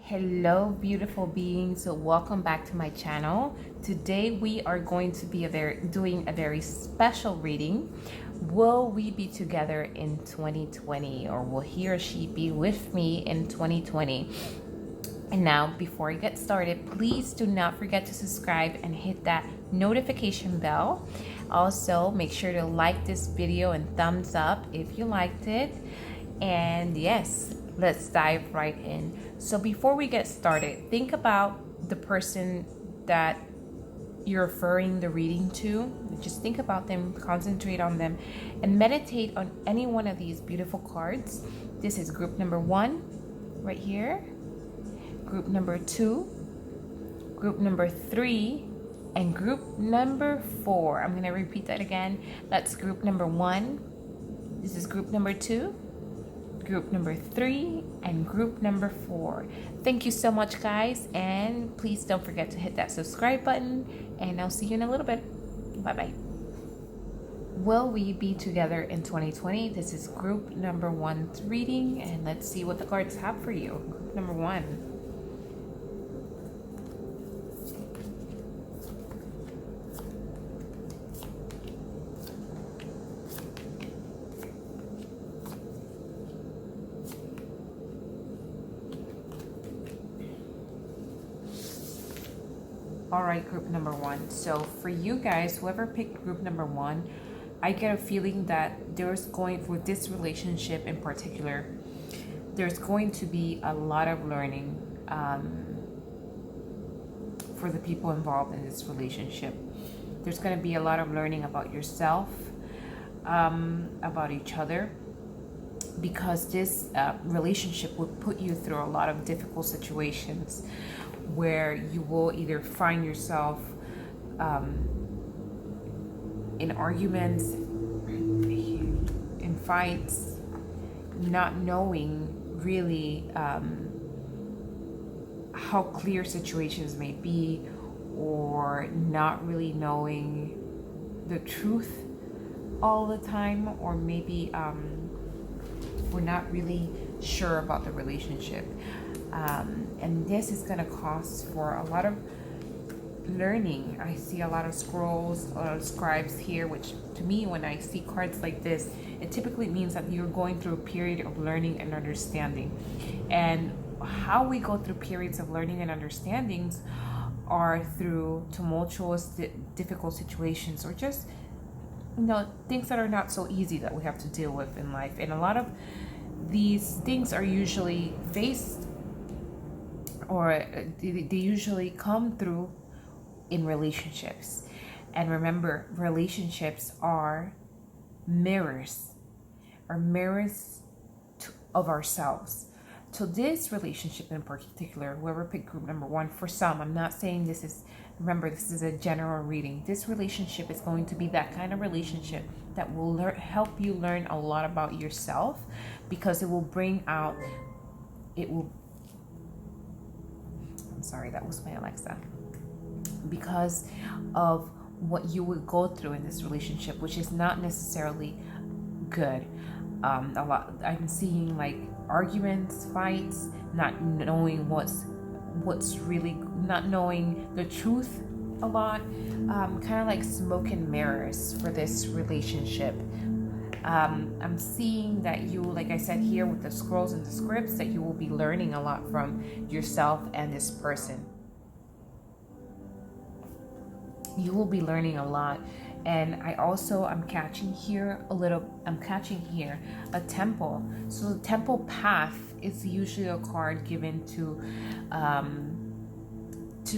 Hello beautiful beings, welcome back to my channel. Today we are going to be doing a very special reading. Will we be together in 2020, or will he or she be with me in 2020? And now, before I get started, please do not forget to subscribe and hit that notification bell. Also, make sure to like this video and thumbs up if you liked it. And yes, let's dive right in. So before we get started, think about the person that you're referring the reading to. Just think about them, concentrate on them, and meditate on any one of these beautiful cards. This is group number 1 right here, group number 2, group number 3, and group number 4. I'm going to repeat that again. That's group number 1. This is group number 2, group number 3, and group number 4. Thank you so much, guys, and please don't forget to hit that subscribe button, and I'll see you in a little bit. Bye bye. Will we be together in 2020? This is group number 1's reading, and let's see what the cards have for you. Group number 1. All right, group number 1. So for you guys, whoever picked group number 1, I get a feeling that with this relationship in particular, there's going to be a lot of learning for the people involved in this relationship. There's going to be a lot of learning about yourself, about each other, because this relationship will put you through a lot of difficult situations where you will either find yourself in arguments, in fights, not knowing really how clear situations may be, or not really knowing the truth all the time, or maybe we're not really sure about the relationship. And this is going to cause for a lot of learning. I see a lot of scrolls, a lot of scribes here, which to me, when I see cards like this, it typically means that you're going through a period of learning and understanding. And how we go through periods of learning and understandings are through tumultuous, difficult situations, or just, things that are not so easy that we have to deal with in life. And a lot of these things are usually faced, or they usually come through in relationships. And remember, relationships are mirrors of ourselves. So this relationship in particular, whoever picked group number 1, for some, I'm not saying this is a general reading. This relationship is going to be that kind of relationship that will help you learn a lot about yourself, because it will bring out, sorry, that was my Alexa. Because of what you would go through in this relationship, which is not necessarily good. A lot, I'm seeing like arguments, fights, not knowing not knowing the truth a lot. Kind of like smoke and mirrors for this relationship. I'm seeing that you, like I said here with the scrolls and the scripts, that you will be learning a lot from yourself and this person. You will be learning a lot. And I'm catching here a temple. So the temple path is usually a card given to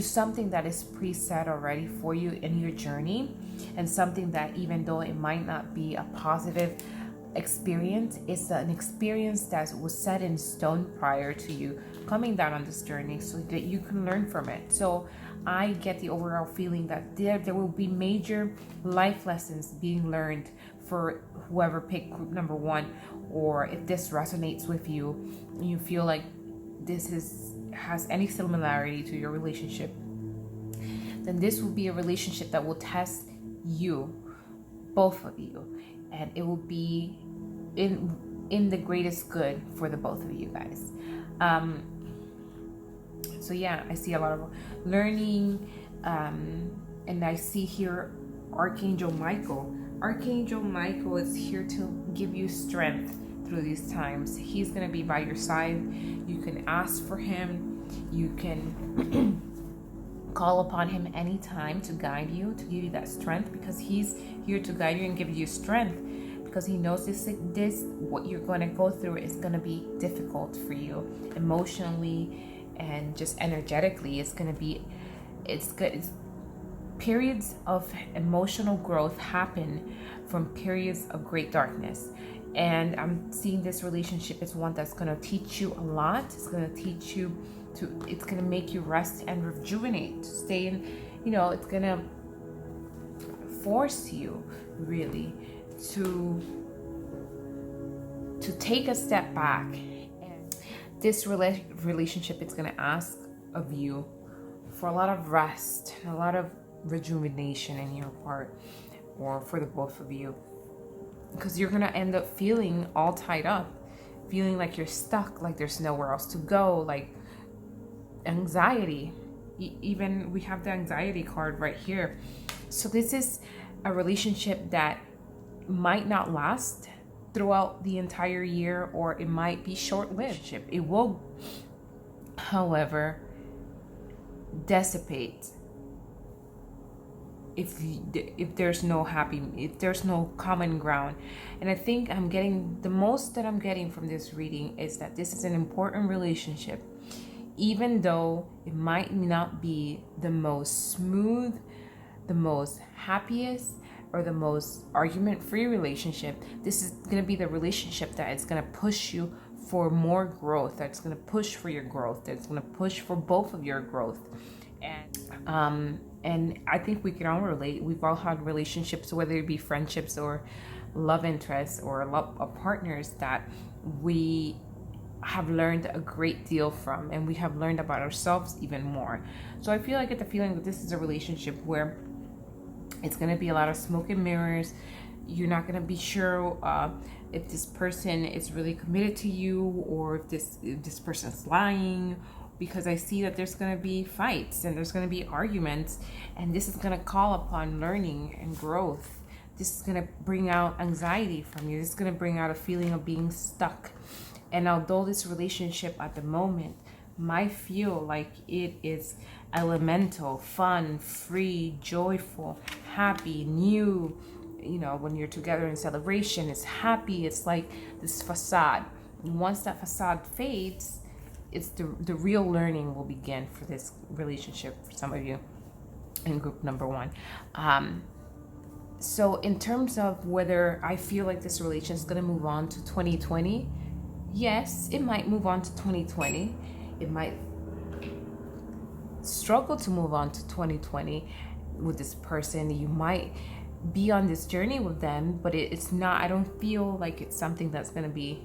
something that is preset already for you in your journey, and something that, even though it might not be a positive experience, it's an experience that was set in stone prior to you coming down on this journey, so that you can learn from it. So I get the overall feeling that there will be major life lessons being learned for whoever picked group number 1, or if this resonates with you and you feel like this has any similarity to your relationship, then this will be a relationship that will test you, both of you, and it will be in the greatest good for the both of you guys. So yeah, I see a lot of learning, and I see here Archangel Michael. Archangel Michael is here to give you strength through these times. He's going to be by your side. You can ask for him. You can call upon him anytime to guide you, to give you that strength, because he's here to guide you and give you strength, because he knows this what you're going to go through is going to be difficult for you emotionally and just energetically. It's going to be, it's good. Periods of emotional growth happen from periods of great darkness. And I'm seeing this relationship as one that's going to teach you a lot. It's going to teach you it's going to make you rest and rejuvenate, to stay in, it's going to force you really to take a step back. And this relationship is going to ask of you for a lot of rest and a lot of rejuvenation in your part, or for the both of you, because you're going to end up feeling all tied up, feeling like you're stuck, like there's nowhere else to go, like anxiety. Even we have the anxiety card right here. So this is a relationship that might not last throughout the entire year, or it might be short-lived. It will, however, dissipate if there's no common ground. And I think the most that I'm getting from this reading is that this is an important relationship. Even though it might not be the most smooth, the most happiest, or the most argument-free relationship, this is going to be the relationship that is going to push you for more growth, that's going to push for your growth, that's going to push for both of your growth. And I think we can all relate. We've all had relationships, whether it be friendships or love interests or partners, that we have learned a great deal from, and we have learned about ourselves even more. So I feel like I get the feeling that this is a relationship where it's going to be a lot of smoke and mirrors. You're not going to be sure if this person is really committed to you, or if this person's lying, because I see that there's going to be fights and there's going to be arguments, and this is going to call upon learning and growth. This is going to bring out anxiety from you. This is going to bring out a feeling of being stuck. And although this relationship at the moment might feel like it is elemental, fun, free, joyful, happy, new, when you're together in celebration, it's happy, it's like this facade. And once that facade fades, it's the real learning will begin for this relationship for some of you in group number 1. So in terms of whether I feel like this relation is going to move on to 2020, yes, it might move on to 2020. It might struggle to move on to 2020 with this person. You might be on this journey with them, but it's not, I don't feel like it's something that's going to be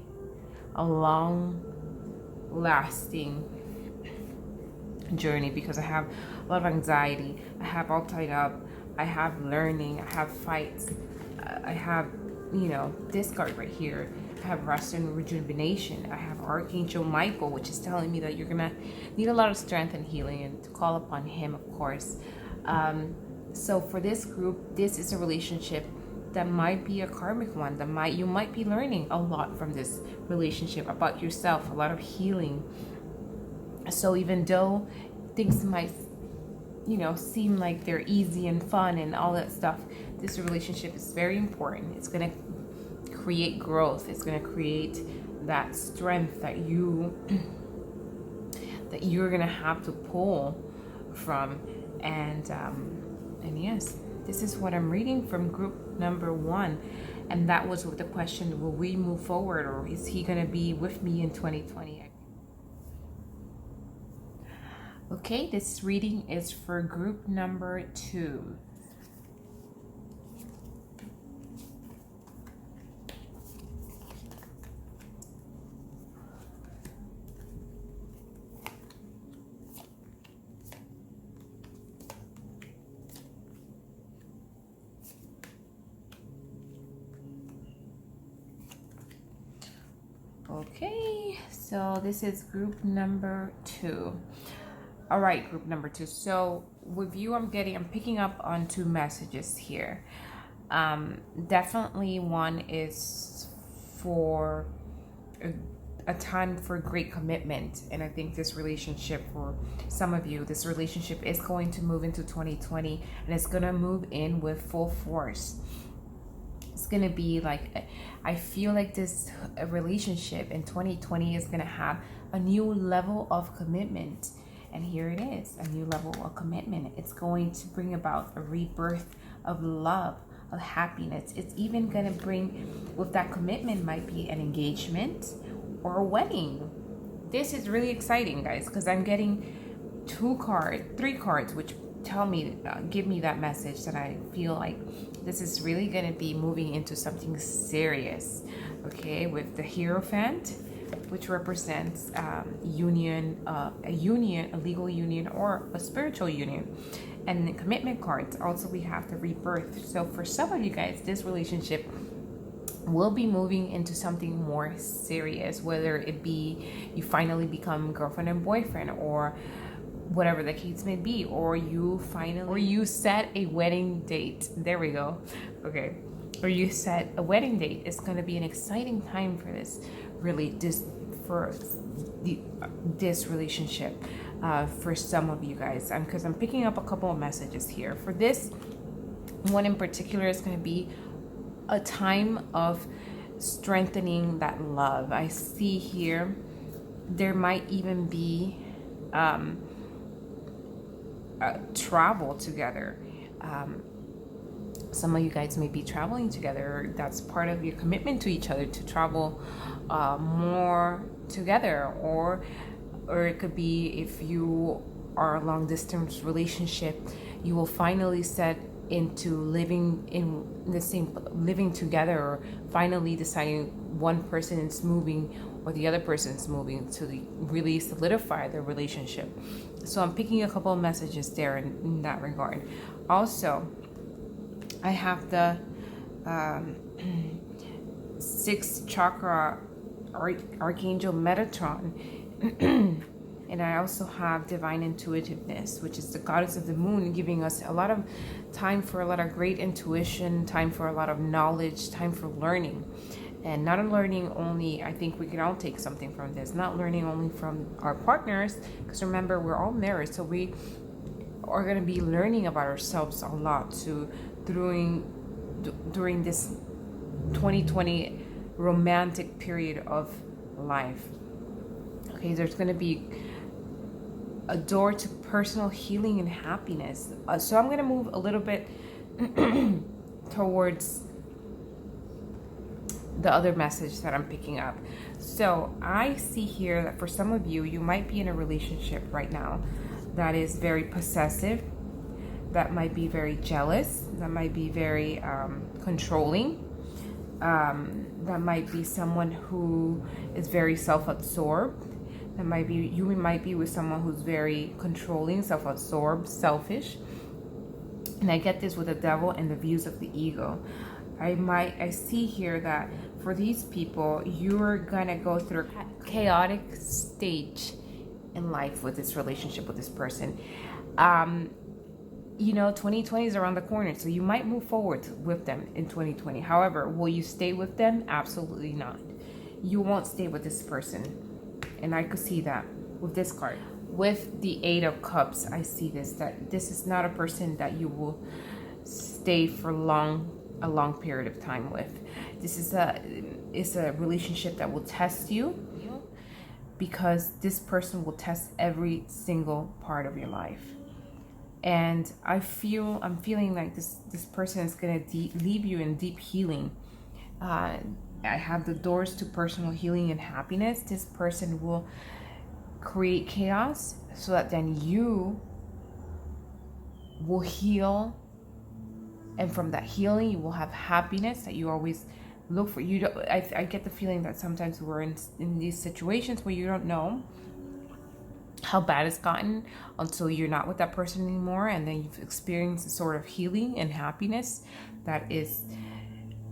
a long lasting journey, because I have a lot of anxiety. I have all tied up. I have learning. I have fights. I have, this card right here. I have rest and rejuvenation. I have Archangel Michael, which is telling me that you're gonna need a lot of strength and healing, and to call upon him, of course. So for this group, this is a relationship that might be a karmic one. You might be learning a lot from this relationship about yourself, a lot of healing. So even though things might, seem like they're easy and fun and all that stuff, this relationship is very important. It's gonna create growth. It's gonna create that strength that you're gonna have to pull from. And yes, this is what I'm reading from group number 1. And that was with the question, will we move forward, or is he going to be with me in 2020? Okay, this reading is for group number 2. Okay, so this is group number 2. All right, group number 2. So with you, I'm picking up on 2 messages here. Definitely one is for a time for great commitment, and I think this relationship, for some of you, this relationship is going to move into 2020, and it's going to move in with full force. It's going to be like, I feel like this relationship in 2020 is going to have a new level of commitment. And here it is, a new level of commitment. It's going to bring about a rebirth of love, of happiness. It's even going to bring, with that commitment, might be an engagement or a wedding. This is really exciting, guys, because I'm getting 3 cards, which tell me, give me that message that I feel like this is really going to be moving into something serious. Okay, with the Hierophant, which represents a legal union, or a spiritual union. And the commitment cards, also we have the rebirth. So for some of you guys, this relationship will be moving into something more serious, whether it be you finally become girlfriend and boyfriend, or whatever the case may be, or you set a wedding date. There we go. Okay. Or you set a wedding date. It's going to be an exciting time for this this relationship, for some of you guys, because I'm picking up a couple of messages here. For this one in particular, it's going to be a time of strengthening that love. I see here there might even be travel together. Some of you guys may be traveling together. That's part of your commitment to each other, to travel more together. Or it could be, if you are a long distance relationship, you will finally set into living together, or finally deciding one person is moving or the other person is moving, to really solidify their relationship. So I'm picking a couple of messages there in that regard. Also, I have the 6th chakra Archangel Metatron. And I also have divine intuitiveness, which is the goddess of the moon, giving us a lot of time for a lot of great intuition, time for a lot of knowledge, time for learning. And not learning only, I think we can all take something from this, not learning only from our partners, because remember, we're all mirrors, so we are going to be learning about ourselves a lot too during this 2020 romantic period of life. Okay, there's going to be a door to personal healing and happiness. So I'm going to move a little bit towards the other message that I'm picking up. So I see here that for some of you, you might be in a relationship right now that is very possessive, that might be very jealous, that might be very controlling, that might be someone who is very self-absorbed. You might be with someone who's very controlling, self-absorbed, selfish. And I get this with the devil and the views of the ego. I see here that for these people, you're gonna go through a chaotic stage in life with this relationship with this person. 2020 is around the corner, so you might move forward with them in 2020. However, will you stay with them? Absolutely not. You won't stay with this person. And I could see that with this card. With the 8 of Cups, I see that this is not a person that you will stay for a long period of time with. This is a relationship that will test you, because this person will test every single part of your life. And I'm feeling like this person is going to leave you in deep healing. I have the doors to personal healing and happiness. This person will create chaos so that then you will heal. And from that healing, you will have happiness that you always look for. I get the feeling that sometimes we're in these situations where you don't know how bad it's gotten until you're not with that person anymore. And then you've experienced a sort of healing and happiness that is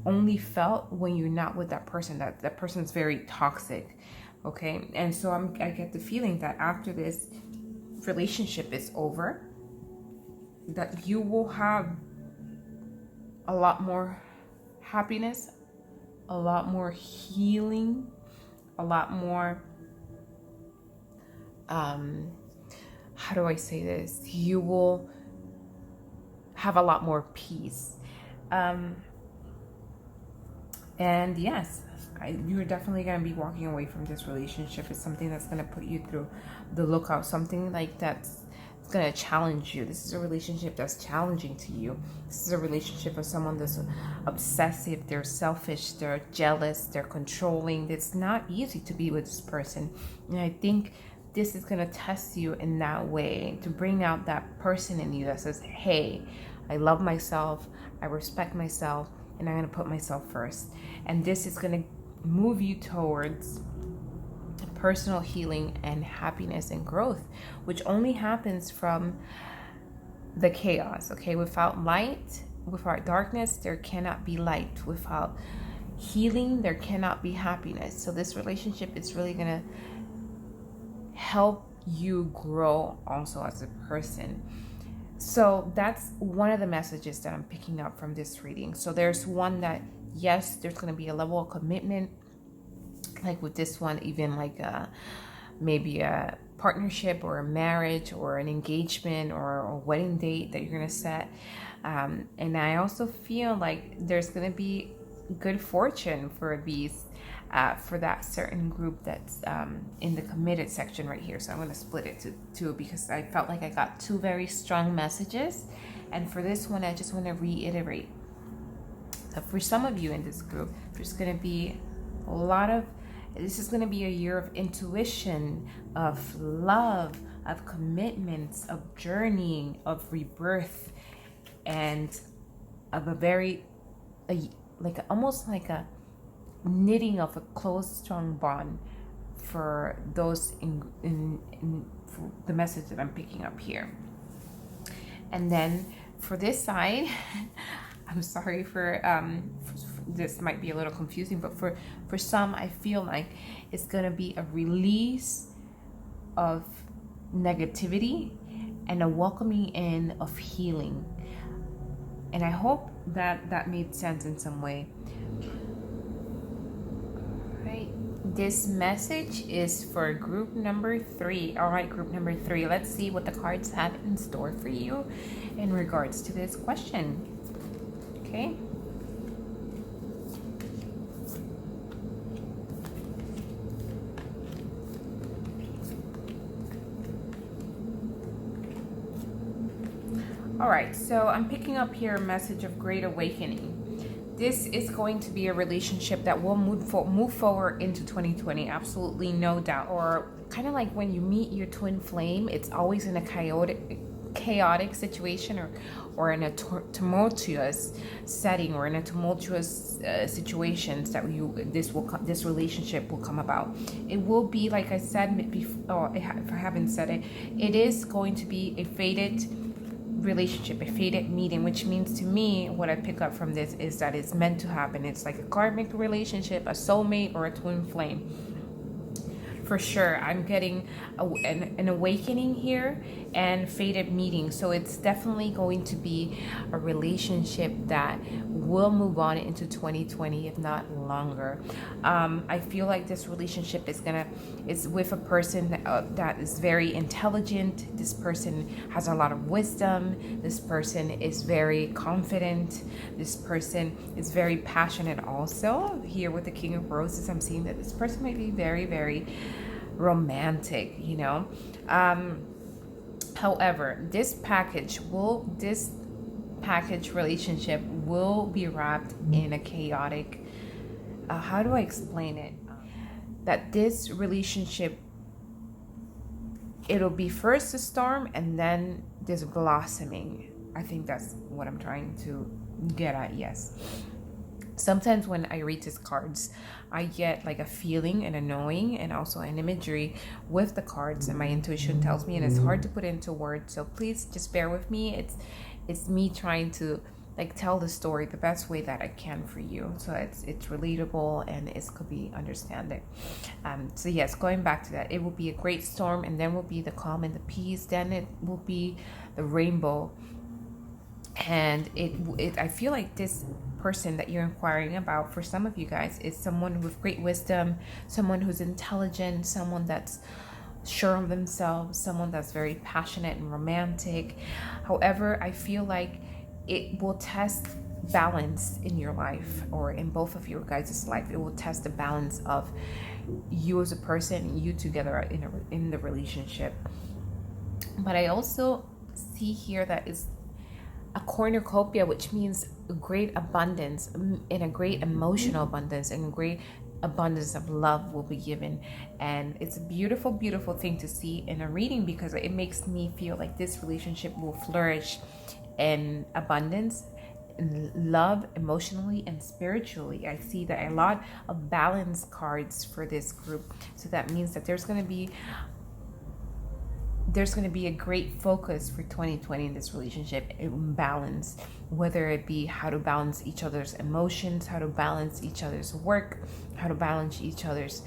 only felt when you're not with that person. That person's very toxic. Okay. And so I get the feeling that after this, relationship is over, that you will have a lot more happiness, a lot more healing, a lot more, how do I say this? You will have a lot more peace. And yes, you're definitely going to be walking away from this relationship. It's something that's going to put you through the lookout, something like that's going to challenge you. This is a relationship that's challenging to you. This is a relationship of someone that's obsessive, they're selfish, they're jealous, they're controlling. It's not easy to be with this person. And I think this is going to test you in that way, to bring out that person in you that says, hey, I love myself, I respect myself, and I'm going to put myself first. And this is going to move you towards personal healing and happiness and growth, which only happens from the chaos. Okay, without light, without darkness, there cannot be light. Without healing, there cannot be happiness. So this relationship is really going to help you grow also as a person. So that's one of the messages that I'm picking up from this reading. So there's one that, yes, there's going to be a level of commitment, like with this one, even like maybe a partnership or a marriage or an engagement or a wedding date that you're going to set. And I also feel like there's going to be good fortune for these, for that certain group that's in the committed section right here. So I'm going to split it to two because I felt like I got two very strong messages. And for this one, I just want to reiterate that for some of you in this group, there's going to be a lot of, this is going to be a year of intuition, of love, of commitments, of journeying, of rebirth, and of a very, almost like a knitting of a close, strong bond for those in for the message that I'm picking up here. And then for this side, I'm sorry for this might be a little confusing, but for some, I feel like it's going to be a release of negativity and a welcoming in of healing. And I hope that that made sense in some way. Right. This message is for group number 3. All right, group number 3. Let's see what the cards have in store for you in regards to this question. Okay. All right, so I'm picking up here a message of great awakening. This is going to be a relationship that will move forward into 2020, absolutely no doubt. Or kind of like when you meet your twin flame, it's always in a chaotic situation or in a tumultuous setting or in a tumultuous situations that this relationship will come about. It will be, like I said before, if I haven't said it, it is going to be a fated relationship, a fated meeting, which means to me, what I pick up from this is that it's meant to happen. It's like a karmic relationship, a soulmate, or a twin flame. For sure, I'm getting an awakening here and fated meeting. So it's definitely going to be a relationship that will move on into 2020, if not longer. I feel like this relationship is with a person that is very intelligent. This person has a lot of wisdom. This person is very confident. This person is very passionate also. Here with the King of Roses, I'm seeing that this person might be very, very romantic, you know. However, this package relationship will be wrapped in a chaotic, how do I explain it? That this relationship, it'll be first a storm and then there's blossoming. I think that's what I'm trying to get at, yes. Sometimes when I read these cards, I get like a feeling and a knowing and also an imagery with the cards, and my intuition tells me, and it's hard to put into words. So please just bear with me. It's me trying to like tell the story the best way that I can for you, so it's relatable and it could be understanding. So yes, going back to that, it will be a great storm, and then will be the calm and the peace. Then it will be the rainbow, and it I feel like this person that you're inquiring about, for some of you guys, is someone with great wisdom, someone who's intelligent, someone that's sure of themselves, someone that's very passionate and romantic. However, I feel like it will test balance in your life, or in both of your guys' life. It will test the balance of you as a person, you together in the relationship. But I also see here that is a cornucopia, which means a great abundance, and a great emotional abundance, and great abundance of love will be given. And it's a beautiful, beautiful thing to see in a reading, because it makes me feel like this relationship will flourish in abundance, in love, emotionally and spiritually. I see that a lot of balance cards for this group. So that means that there's going to be a great focus for 2020 in this relationship, in balance, whether it be how to balance each other's emotions, how to balance each other's work, how to balance each other's,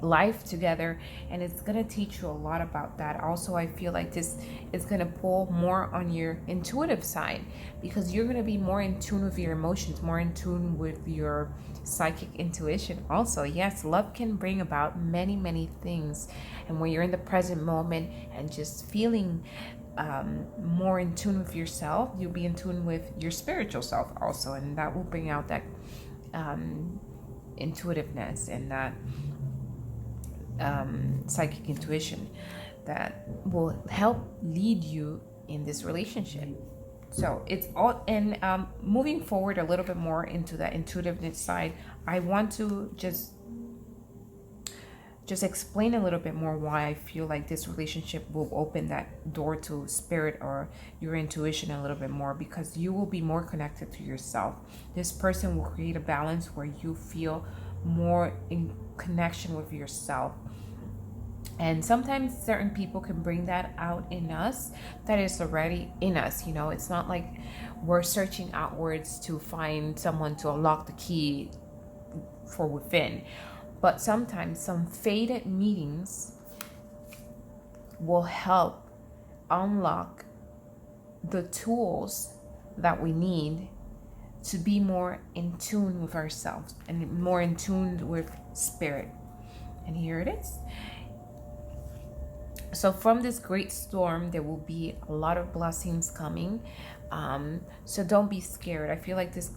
life together. And it's going to teach you a lot about that. Also, I feel like this is going to pull more on your intuitive side, because you're going to be more in tune with your emotions, more in tune with your psychic intuition. Also, yes, love can bring about many, many things, and when you're in the present moment and just feeling more in tune with yourself, you'll be in tune with your spiritual self also, and that will bring out that intuitiveness and that psychic intuition that will help lead you in this relationship. So it's all, and moving forward a little bit more into that intuitiveness side, I want to just explain a little bit more why I feel like this relationship will open that door to spirit or your intuition a little bit more, because you will be more connected to yourself. This person will create a balance where you feel more in connection with yourself. And sometimes certain people can bring that out in us that is already in us. It's not like we're searching outwards to find someone to unlock the key for within. But sometimes some faded meetings will help unlock the tools that we need to be more in tune with ourselves and more in tune with spirit. And here it is. So from this great storm, there will be a lot of blessings coming. So don't be scared. I feel like this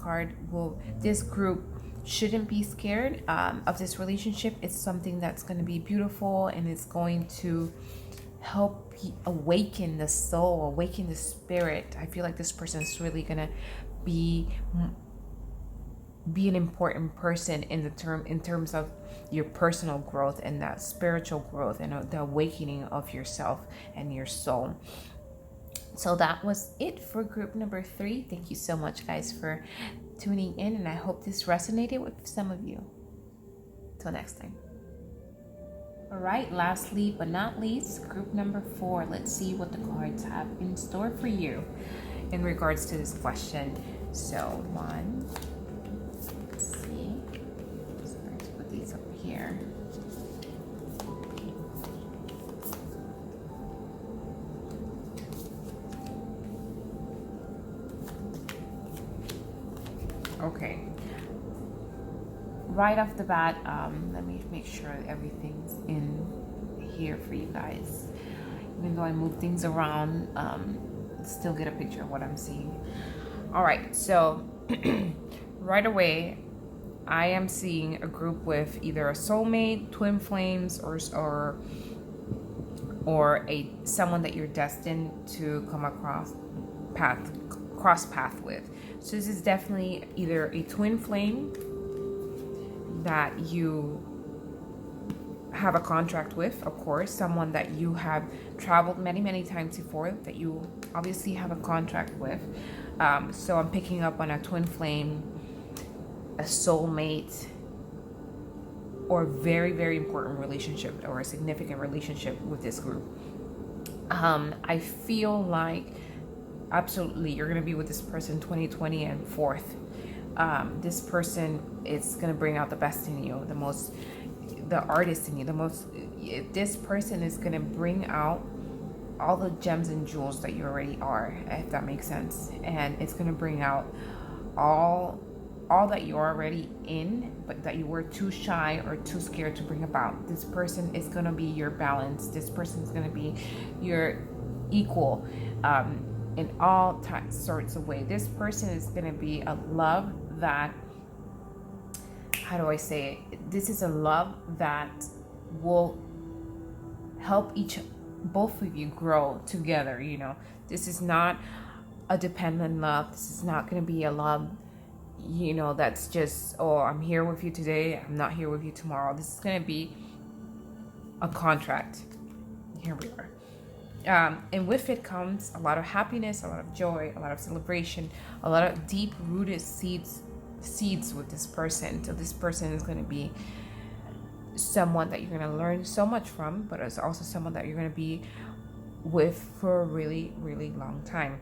group shouldn't be scared of this relationship. It's something that's going to be beautiful, and it's going to help awaken the soul, awaken the spirit. I feel like this person is really going to be an important person in terms of your personal growth and that spiritual growth and the awakening of yourself and your soul. So that was it for group number 3. Thank you so much, guys, for tuning in, and I hope this resonated with some of you. Till next time. All right, lastly but not least, group number 4. Let's see what the cards have in store for you in regards to this question. So let's see. Sorry to put these over here. Okay. Right off the bat, let me make sure everything's in here for you guys. Even though I move things around, still get a picture of what I'm seeing. All right, so right away, I am seeing a group with either a soulmate, twin flames, or someone that you're destined to come cross path with. So this is definitely either a twin flame that you have a contract with, of course, someone that you have traveled many, many times before, that you obviously have a contract with. So I'm picking up on a twin flame, a soulmate, or a very, very important relationship or a significant relationship with this group. I feel like absolutely, you're going to be with this person 2020 and forth. This person is going to bring out the best in you, the artist in you, this person is going to bring out all the gems and jewels that you already are, if that makes sense. And it's going to bring out all that you're already in, but that you were too shy or too scared to bring about. This person is going to be your balance. This person is going to be your equal, in all sorts of ways. This person is going to be a love that, how do I say it? This is a love that will help both of you grow together. This is not a dependent love. This is not going to be a love, that's just, oh, I'm here with you today, I'm not here with you tomorrow. This is going to be a contract. Here we are. And with it comes a lot of happiness, a lot of joy, a lot of celebration, a lot of deep rooted seeds with this person. So this person is going to be someone that you're going to learn so much from, but it's also someone that you're going to be with for a really, really long time.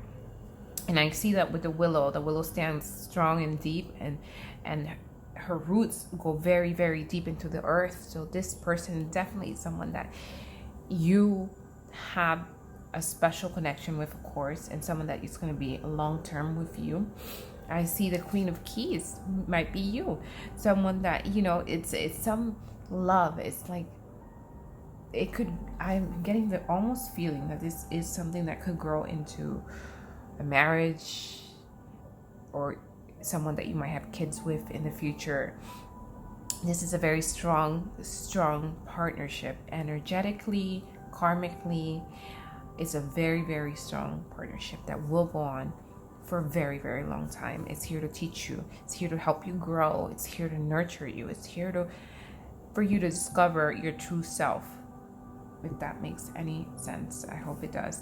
And I see that with the willow stands strong and deep, and her roots go very, very deep into the earth. So this person definitely is someone that you have a special connection with, of course, and someone that is going to be long term with you. I see the Queen of Keys might be you, someone that it's some love. It's like I'm getting the almost feeling that this is something that could grow into a marriage, or someone that you might have kids with in the future. This is a very strong partnership, energetically, karmically. It's a very, very strong partnership that will go on for a very, very long time. It's here to teach you. It's here to help you grow. It's here to nurture you. It's here for you to discover your true self. If that makes any sense, I hope it does.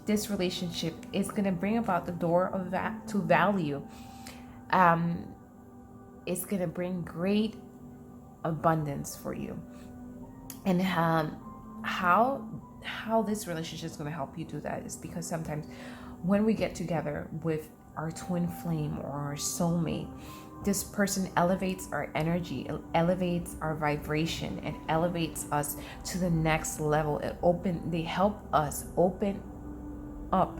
This relationship is going to bring about the door of to value. It's going to bring great abundance for you. And how this relationship is going to help you do that is because sometimes when we get together with our twin flame or our soulmate, this person elevates our energy, elevates our vibration, and elevates us to the next level. They help us open up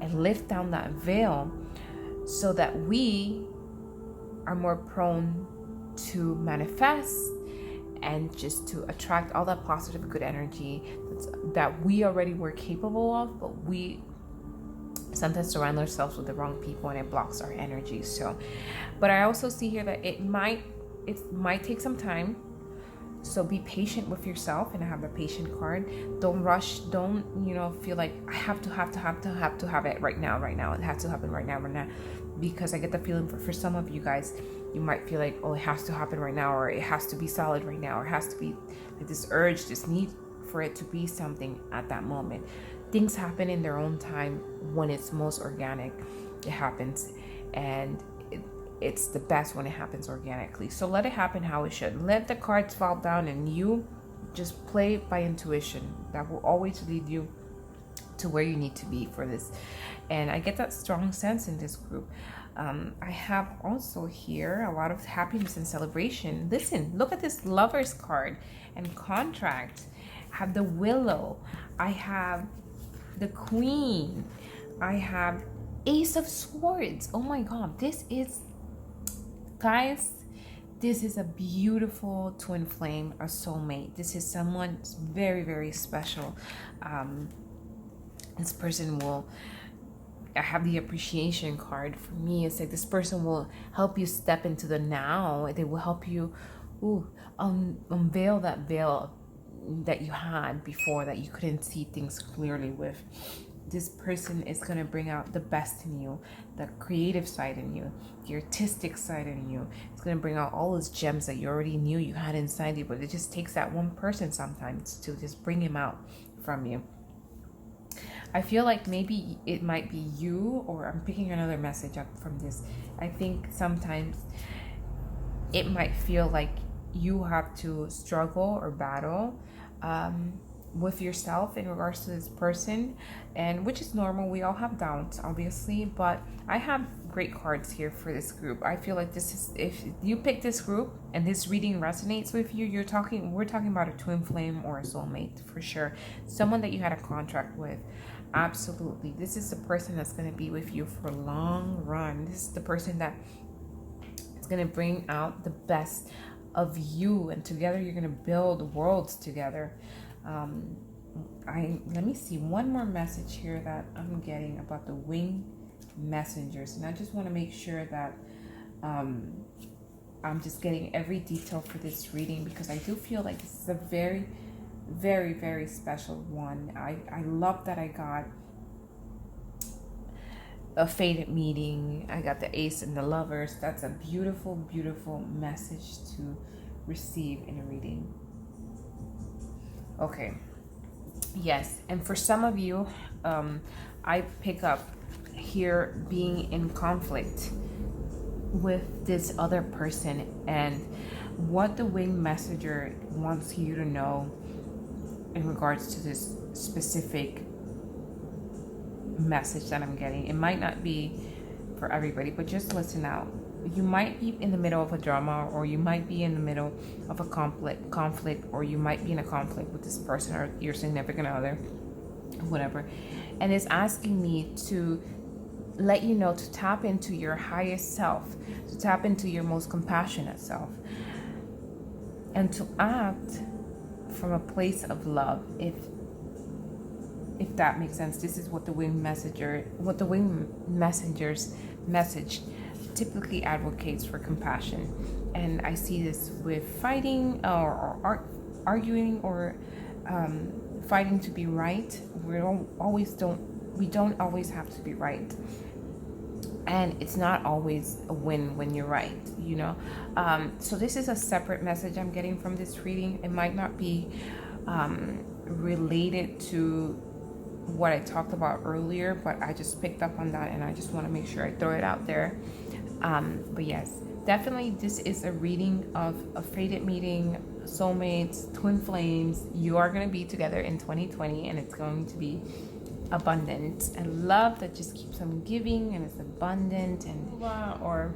and lift down that veil so that we are more prone to manifest and just to attract all that positive, good energy that we already were capable of, but we sometimes surround ourselves with the wrong people and it blocks our energy. So, but I also see here that it might take some time. So be patient with yourself, and I have the patient card. Don't rush. Don't feel like I have to have it right now. It has to happen right now. Because I get the feeling for some of you guys, you might feel like, oh, it has to happen right now, or it has to be solid right now, or it has to be like this urge, this need for it to be something at that moment. Things happen in their own time when it's most organic. It happens, and it's the best when it happens organically. So let it happen how it should. Let the cards fall down, and you just play by intuition. That will always lead you to where you need to be for this. And I get that strong sense in this group. I have also here a lot of happiness and celebration. Listen, look at this Lovers card and contract. I have the Willow. I have the Queen. I have Ace of Swords. Oh my God, this is a beautiful twin flame, a soulmate. This is someone very, very special. This person will, I have the appreciation card. For me, it's like this person will help you step into the now. They will help you unveil that veil that you had before, that you couldn't see things clearly with. This person is going to bring out the best in you, the creative side in you, the artistic side in you. It's going to bring out all those gems that you already knew you had inside you, but it just takes that one person sometimes to just bring him out from you. I feel like maybe it might be you, or I'm picking another message up from this. I think sometimes it might feel like you have to struggle or battle with yourself in regards to this person, and which is normal. We all have doubts, obviously, but I have great cards here for this group. I feel like this is, if you pick this group and this reading resonates with you, we're talking about a twin flame or a soulmate for sure. Someone that you had a contract with. Absolutely. This is the person that's going to be with you for a long run. This is the person that is going to bring out the best of you, and together you're going to build worlds together. Let me see one more message here that I'm getting about the wing messengers, and I just want to make sure that I'm just getting every detail for this reading, because I do feel like this is a very, very, very special one. I love that I got a fated meeting. I got the ace and the lovers. That's a beautiful, beautiful message to receive in a reading. Okay. Yes, and for some of you, I pick up here being in conflict with this other person, and what the winged messenger wants you to know in regards to this specific message that I'm getting. It might not be for everybody, but just listen out. You might be in the middle of a drama, or you might be in the middle of a conflict, or you might be in a conflict with this person or your significant other, whatever. And it's asking me to let you know to tap into your highest self, to tap into your most compassionate self, and to act from a place of love. If that makes sense. This is what the winged messenger's message typically advocates for compassion. And I see this with fighting or arguing, or fighting to be right. We don't always have to be right, and it's not always a win when you're right, you know. So this is a separate message I'm getting from this reading. It might not be related to what I talked about earlier, but I just picked up on that, and I just want to make sure I throw it out there. But yes, definitely this is a reading of a fated meeting, soulmates, twin flames. You are going to be together in 2020, and it's going to be abundant and love that just keeps on giving, and it's abundant, and or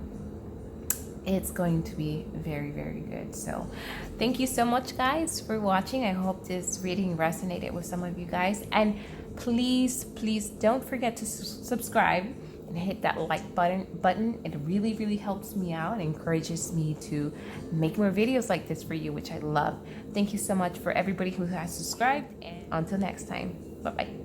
it's going to be very, very good. So thank you so much, guys, for watching. I hope this reading resonated with some of you guys, and please don't forget to subscribe and hit that like button. It really, really helps me out and encourages me to make more videos like this for you, which I love. Thank you so much for everybody who has subscribed, and until next time, bye bye.